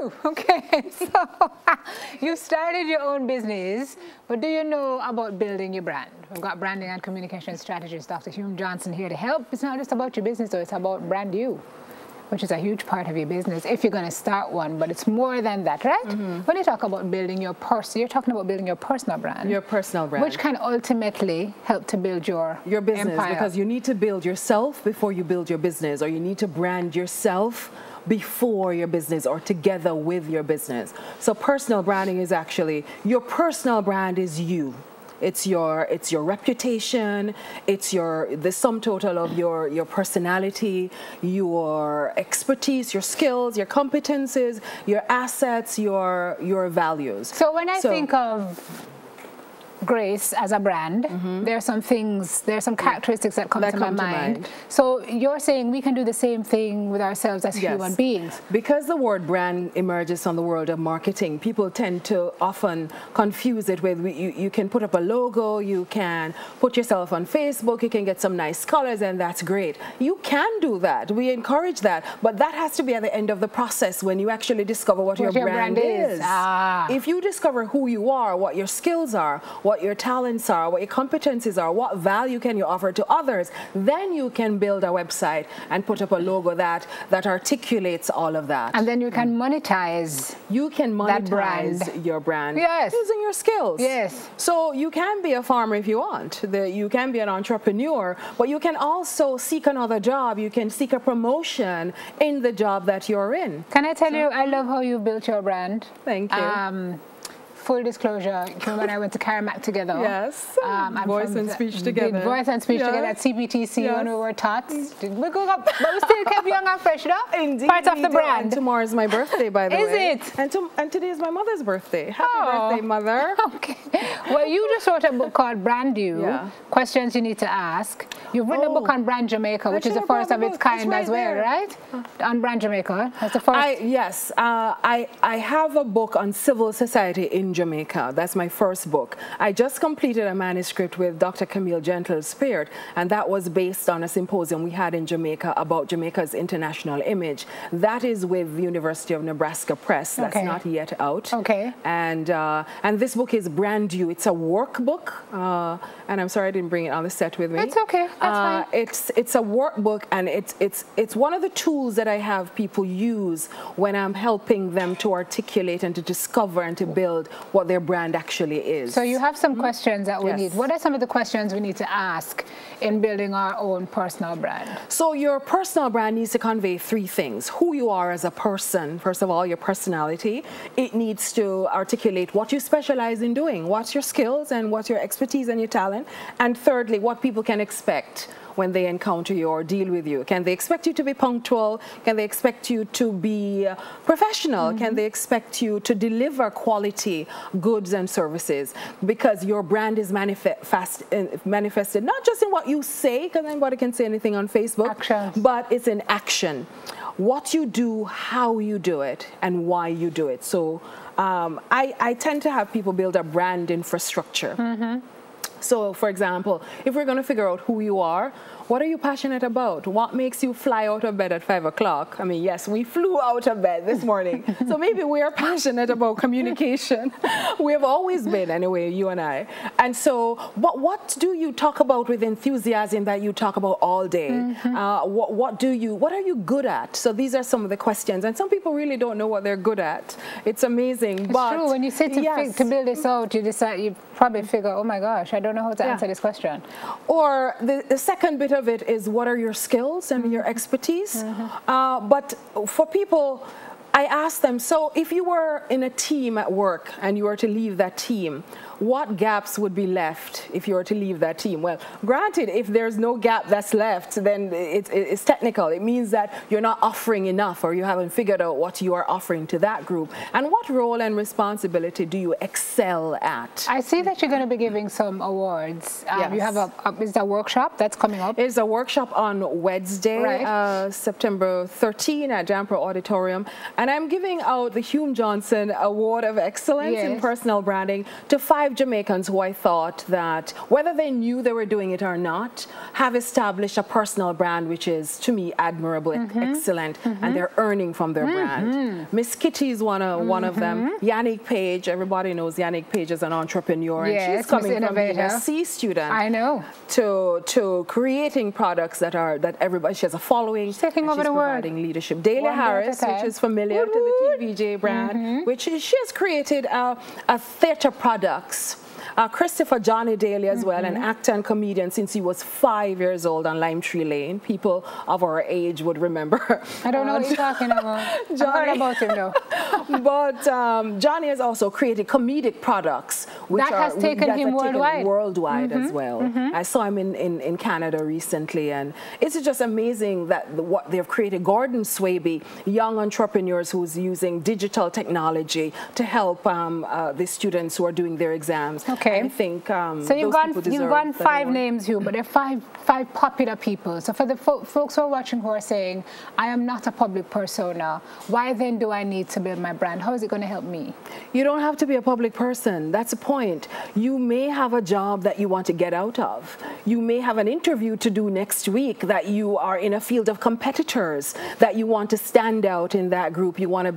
you. Okay, so you started your own business, but do you know about building your brand? We've got branding and communication strategist, Dr. Hume Johnson, here to help. It's not just about your business, though. It's about brand you, which is a huge part of your business if you're going to start one, but it's more than that, right? When you talk about building your you're talking about building your personal brand. Your personal brand. Which can ultimately help to build your business empire. Because you need to build yourself before you build your business, or you need to brand yourself before your business or together with your business. So personal branding is actually, your personal brand is you. It's your reputation, it's the sum total of your personality, your expertise, your skills, your competences, your assets, your values. So when I think of Grace as a brand, there are some characteristics that come to my mind. So you're saying we can do the same thing with ourselves as human beings. Because the word brand emerges from the world of marketing, people tend to often confuse it with, you can put up a logo, you can put yourself on Facebook, you can get some nice colors, and that's great. You can do that. We encourage that. But that has to be at the end of the process when you actually discover what your brand is. If you discover who you are, what your skills are, what your talents are, what your competencies are, what value can you offer to others, then you can build a website and put up a logo that articulates all of that. And then you can monetize. You can monetize your brand using your skills. Yes. So you can be a farmer if you want. You can be an entrepreneur, but you can also seek another job. You can seek a promotion in the job that you're in. Can I tell you, I love how you built your brand. Thank you. Full disclosure, Kim and I went to Caramac together. Yes, voice and speech together. Voice and speech together at CBTC when we were taught. We grew up, but we still kept young and fresh, though. Indeed. Part of the brand. And tomorrow is my birthday, by the way. Is it? And today is my mother's birthday. Happy birthday, Mother. Okay. Well, you just wrote a book called Brand You, Questions You Need to Ask. You've written a book on Brand Jamaica, which is the first of its kind as well, right? On Brand Jamaica. That's the first. Yes. I have a book on civil society in Jamaica. That's my first book. I just completed a manuscript with Dr. Camille Gentle-Speart, and that was based on a symposium we had in Jamaica about Jamaica's international image. That is with the University of Nebraska Press. That's not yet out. Okay. And this book is Brand You. It's a workbook, and I'm sorry I didn't bring it on the set with me. That's okay. That's fine. It's a workbook, and it's one of the tools that I have people use when I'm helping them to articulate and to discover and to build what their brand actually is. So you have some questions that we need. What are some of the questions we need to ask in building our own personal brand? So your personal brand needs to convey three things. Who you are as a person, first of all, your personality. It needs to articulate what you specialize in doing, what's your skills and what's your expertise and your talent. And thirdly, what people can expect when they encounter you or deal with you. Can they expect you to be punctual? Can they expect you to be professional? Can they expect you to deliver quality goods and services? Because your brand is manifested not just in what you say, because anybody can say anything on Facebook, but it's in action. What you do, how you do it, and why you do it. So I tend to have people build a brand infrastructure. So, for example, if we're going to figure out who you are, what are you passionate about? What makes you fly out of bed at 5 o'clock? I mean, yes, we flew out of bed this morning. So maybe we are passionate about communication. We have always been, anyway, you and I. And so, what do you talk about with enthusiasm that you talk about all day? What are you good at? So these are some of the questions. And some people really don't know what they're good at. It's amazing. It's true. When you sit to build this out, you probably figure, oh my gosh, I don't know how to answer this question. Or the second bit of it is, what are your skills and your expertise? But for people, I ask them, so if you were in a team at work and you were to leave that team, what gaps would be left if you were to leave that team? Well, granted, if there's no gap that's left, then it's technical. It means that you're not offering enough, or you haven't figured out what you are offering to that group. And what role and responsibility do you excel at? I see that you're going to be giving some awards. You have is a workshop that's coming up? It's a workshop on Wednesday, September 13 at Jampro Auditorium. And I'm giving out the Hume Johnson Award of Excellence in Personal Branding to 5 5 Jamaicans who I thought that, whether they knew they were doing it or not, have established a personal brand, which is, to me, admirable, excellent, and they're earning from their brand. Miss Kitty is one of them. Yannick Page, everybody knows Yannick Page is an entrepreneur, and she's coming from being a C student. I know. To creating products that everybody, she has a following. She's taking over the world. Providing leadership. Dahlia Harris, which is familiar to the TVJ brand, which is, she has created a theater products. Christopher Johnny Daly as well, an actor and comedian since he was 5 years old on Lime Tree Lane. People of our age would remember. I don't know what you're talking about. Johnny. I've heard about him though. But Johnny has also created comedic products, which has taken him worldwide. As well. I saw him in Canada recently, and it's just amazing that what they've created. Gordon Swaby, young entrepreneurs who's using digital technology to help the students who are doing their exams. Okay. I think so you've gone 5 names, Hugh, but they're five popular people. So for the folks who are watching who are saying, I am not a public persona, why then do I need to build my brand? How is it going to help me? You don't have to be a public person. That's the point. You may have a job that you want to get out of. You may have an interview to do next week that you are in a field of competitors that you want to stand out in that group. You want to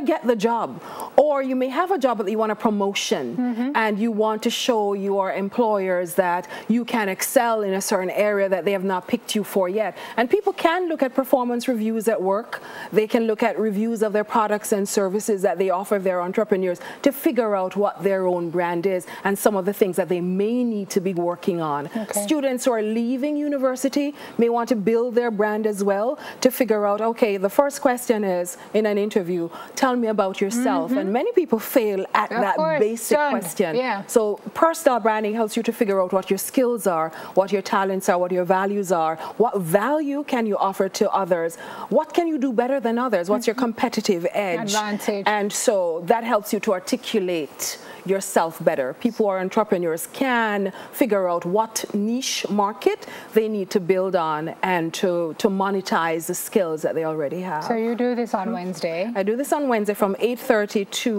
get the job, or you may have a job that you want a promotion, and you want to show your employers that you can excel in a certain area that they have not picked you for yet. And people can look at performance reviews at work. They can look at reviews of their products and services that they offer their entrepreneurs to figure out what their own brand is and some of the things that they may need to be working on. Okay. Students who are leaving university may want to build their brand as well to figure out, okay, the first question is in an interview, tell me about yourself. And many people fail at that basic question. Yeah. So personal branding helps you to figure out what your skills are, what your talents are, what your values are, what value can you offer to others, what can you do better than others, what's your competitive edge. Advantage. And so that helps you to articulate yourself better. People who are entrepreneurs can figure out what niche market they need to build on and to monetize the skills that they already have. So you do this on Wednesday? I do this on Wednesday from 8:30 to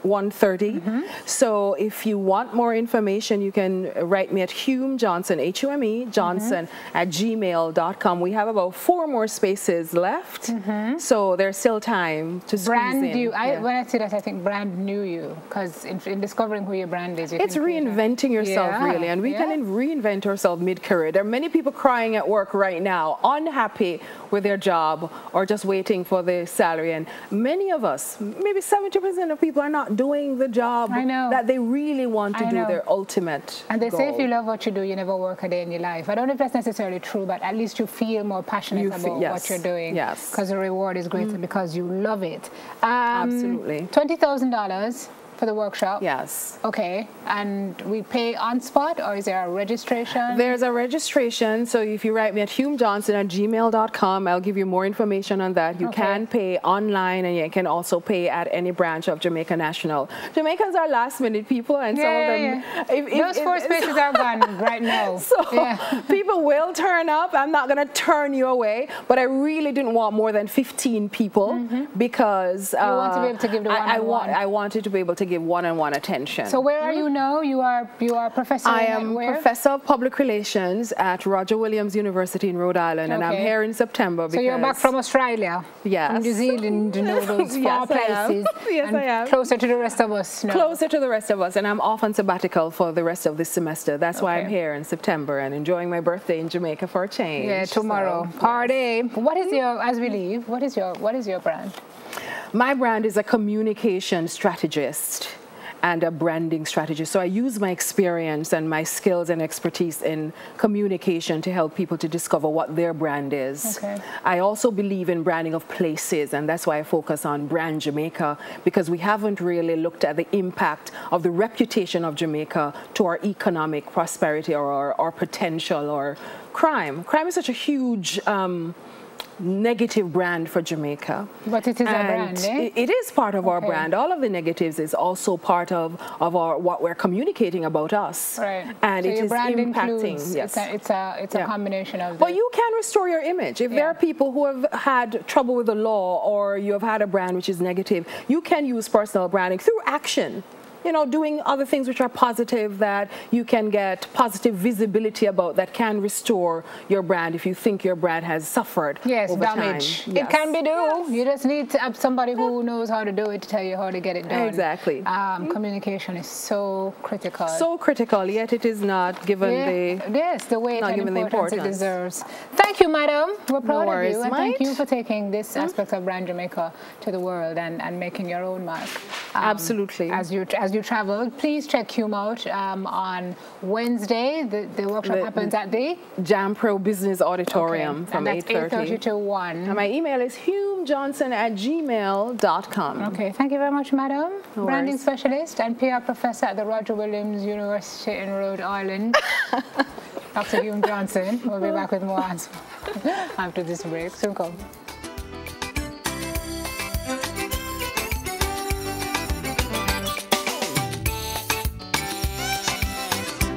1:30. So if you want more information, you can write me at Hume Johnson, Hume Johnson at gmail.com. We have about 4 more spaces left, so there's still time to squeeze in. When I say that, I think brand new you, because in discovering who your brand is, it's reinventing yourself, really, and we can reinvent ourselves mid-career. There are many people crying at work right now, unhappy with their job or just waiting for the salary, and many of us, maybe 70% of people, are not doing the job that they really want to do, their ultimate And they goal. say if you love what you do, you never work a day in your life. I don't know if that's necessarily true, but at least you feel more passionate about what you're doing. Yes. Because the reward is greater because you love it. Absolutely. $20,000 for the workshop? Yes. Okay. And we pay on spot, or is there a registration? There's a registration. So if you write me at humejohnson@gmail.com, I'll give you more information on that. You can pay online, and you can also pay at any branch of Jamaica National. Jamaicans are last minute people, and some of them... Those 4 spaces are gone right now. So people will turn up. I'm not going to turn you away, but I really didn't want more than 15 people because... you want to be able to give the one-on-one. I wanted to be able to give one-on-one attention. So where are you now? You are professor. I am professor of public relations at Roger Williams University in Rhode Island, and I'm here in September. So you're back from Australia? Yes. From New Zealand, those far places. Yes, I am. Closer to the rest of us now. Closer to the rest of us, and I'm off on sabbatical for the rest of this semester. That's why I'm here in September and enjoying my birthday in Jamaica for a change. Yeah, tomorrow. So, party. What is your, as we leave, what is your brand? My brand is a communication strategist and a branding strategist. So I use my experience and my skills and expertise in communication to help people to discover what their brand is. Okay. I also believe in branding of places, and that's why I focus on Brand Jamaica, because we haven't really looked at the impact of the reputation of Jamaica to our economic prosperity or our potential or crime. Crime is such a huge negative brand for Jamaica. But it is a brand, eh? It is part of our brand. All of the negatives is also part of our what we're communicating about us. Right. And so it your is brand impacting. Includes, yes. It's a combination of. But you can restore your image. If there are people who have had trouble with the law, or you have had a brand which is negative, you can use personal branding through action. You know, doing other things which are positive that you can get positive visibility about, that can restore your brand if you think your brand has suffered over damage. time. Yes. It can be done. Yes. You just need to have somebody who knows how to do it to tell you how to get it done. Exactly. Communication is so critical. So critical, yet it is not given the weight and importance it deserves. Thank you, madam. We're proud of you. And thank you for taking this aspect of Brand Jamaica to the world and making your own mark. Absolutely. As you travel, please check Hume out on Wednesday. The workshop happens at the Jam Pro Business Auditorium from 8:30 to 1. And my email is humejohnson@gmail.com. Okay, thank you very much, madam. No Branding worries. specialist and PR professor at the Roger Williams University in Rhode Island. Dr. Hume Johnson. We'll be back with more after this break. Soon come.